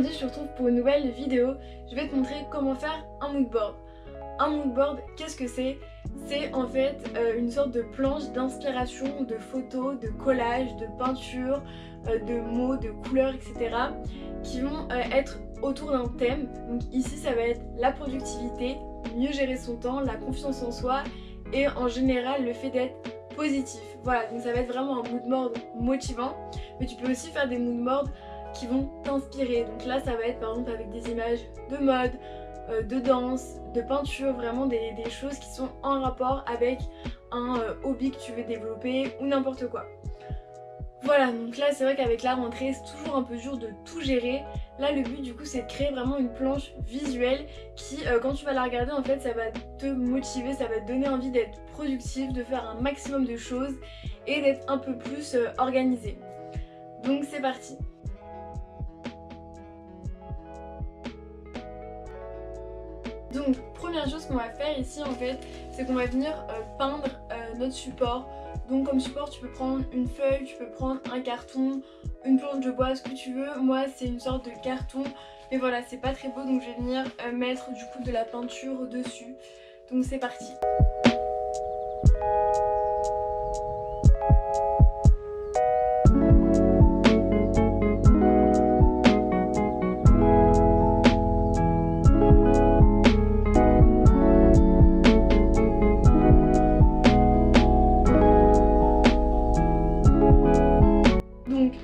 Aujourd'hui je te retrouve pour une nouvelle vidéo. Je vais te montrer comment faire un moodboard. Un moodboard, qu'est-ce que c'est? C'est en fait une sorte de planche d'inspiration, de photos, de collages, de peintures, de mots, de couleurs, etc. qui vont être autour d'un thème. Donc ici ça va être la productivité, mieux gérer son temps, la confiance en soi et en général le fait d'être positif. Voilà, donc ça va être vraiment un moodboard motivant, mais tu peux aussi faire des moodboards qui vont t'inspirer. Donc là ça va être par exemple avec des images de mode, de danse, de peinture, vraiment des choses qui sont en rapport avec un hobby que tu veux développer ou n'importe quoi. Voilà, donc là c'est vrai qu'avec la rentrée c'est toujours un peu dur de tout gérer. Là le but du coup c'est de créer vraiment une planche visuelle qui quand tu vas la regarder en fait ça va te motiver, ça va te donner envie d'être productif, de faire un maximum de choses et d'être un peu plus organisé. Donc c'est parti. Donc première chose qu'on va faire ici en fait c'est qu'on va venir peindre notre support. Donc comme support tu peux prendre une feuille, tu peux prendre un carton, une planche de bois, ce que tu veux. Moi c'est une sorte de carton mais voilà c'est pas très beau donc je vais venir mettre du coup de la peinture dessus. Donc c'est parti.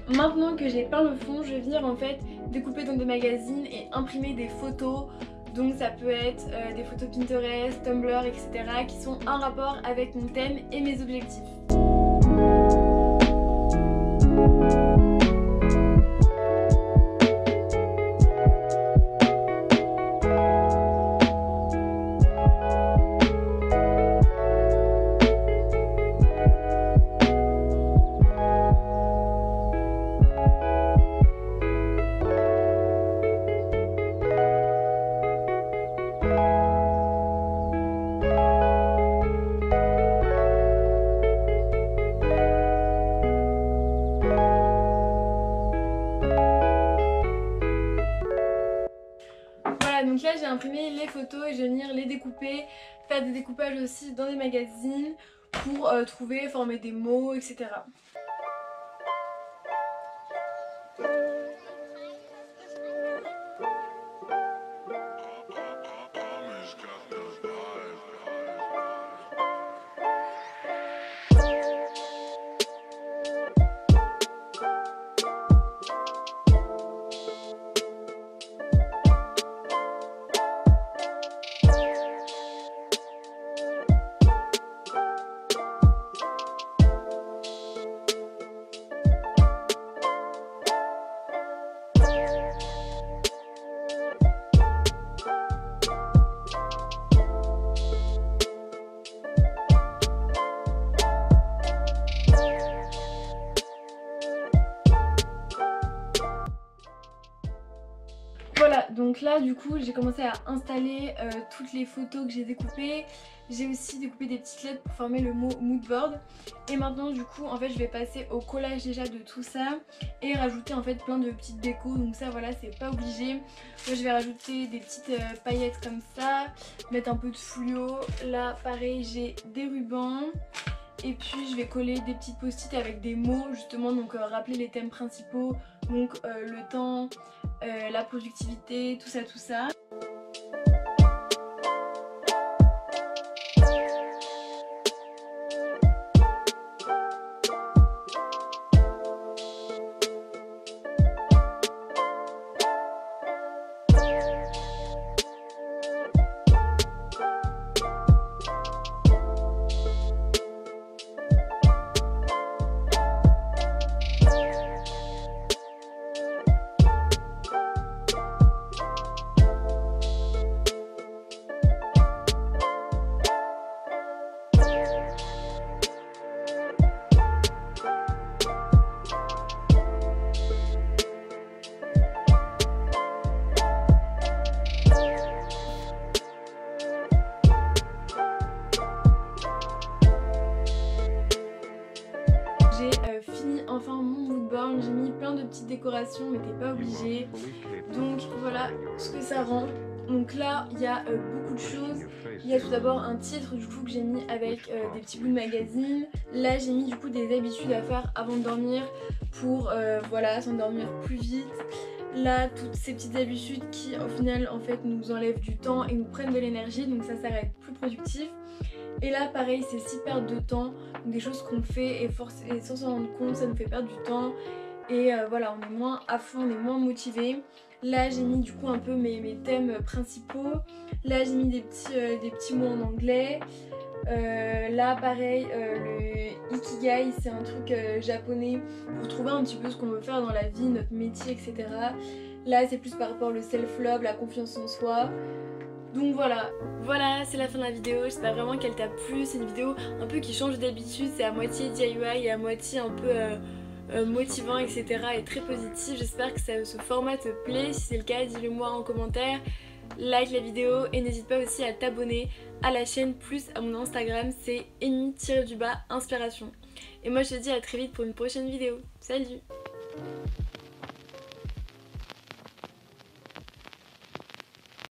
Maintenant que j'ai peint le fond, je vais venir en fait découper dans des magazines et imprimer des photos. Donc ça peut être des photos Pinterest, Tumblr, etc. qui sont en rapport avec mon thème et mes objectifs. Donc là j'ai imprimé les photos et je vais venir les découper, faire des découpages aussi dans des magazines pour trouver, former des mots, etc. Voilà, donc là du coup j'ai commencé à installer toutes les photos que j'ai découpées. J'ai aussi découpé des petites lettres pour former le mot moodboard. Et maintenant du coup en fait je vais passer au collage déjà de tout ça et rajouter en fait plein de petites décos. Donc ça voilà c'est pas obligé. Moi je vais rajouter des petites paillettes comme ça, mettre un peu de fluo. Là pareil j'ai des rubans. Et puis je vais coller des petites post-it avec des mots justement, donc rappeler les thèmes principaux, donc le temps, la productivité, tout ça tout ça. plein de petites décorations mais t'es pas obligé. Donc voilà ce que ça rend. Donc là il y a beaucoup de choses. Il y a tout d'abord un titre du coup que j'ai mis avec des petits bouts de magazine. Là j'ai mis du coup des habitudes à faire avant de dormir pour voilà, s'endormir plus vite. Là toutes ces petites habitudes qui au final en fait nous enlèvent du temps et nous prennent de l'énergie, donc ça sert à être plus productif. Et là pareil c'est 6 pertes de temps, donc des choses qu'on fait et sans s'en rendre compte ça nous fait perdre du temps. Et voilà, on est moins à fond, on est moins motivé. Là j'ai mis du coup un peu mes thèmes principaux. Là j'ai mis des petits mots en anglais. Là pareil, le Ikigai c'est un truc japonais pour trouver un petit peu ce qu'on veut faire dans la vie, notre métier, etc. Là c'est plus par rapport au self-love, la confiance en soi. Donc voilà, c'est la fin de la vidéo, j'espère vraiment qu'elle t'a plu. C'est une vidéo un peu qui change d'habitude, c'est à moitié DIY et à moitié un peu motivant, etc. et très positif. J'espère que ce format te plaît, si c'est le cas dis-le moi en commentaire. Like la vidéo et n'hésite pas aussi à t'abonner à la chaîne plus à mon Instagram, c'est Amy_inspiration. Et moi je te dis à très vite pour une prochaine vidéo. Salut!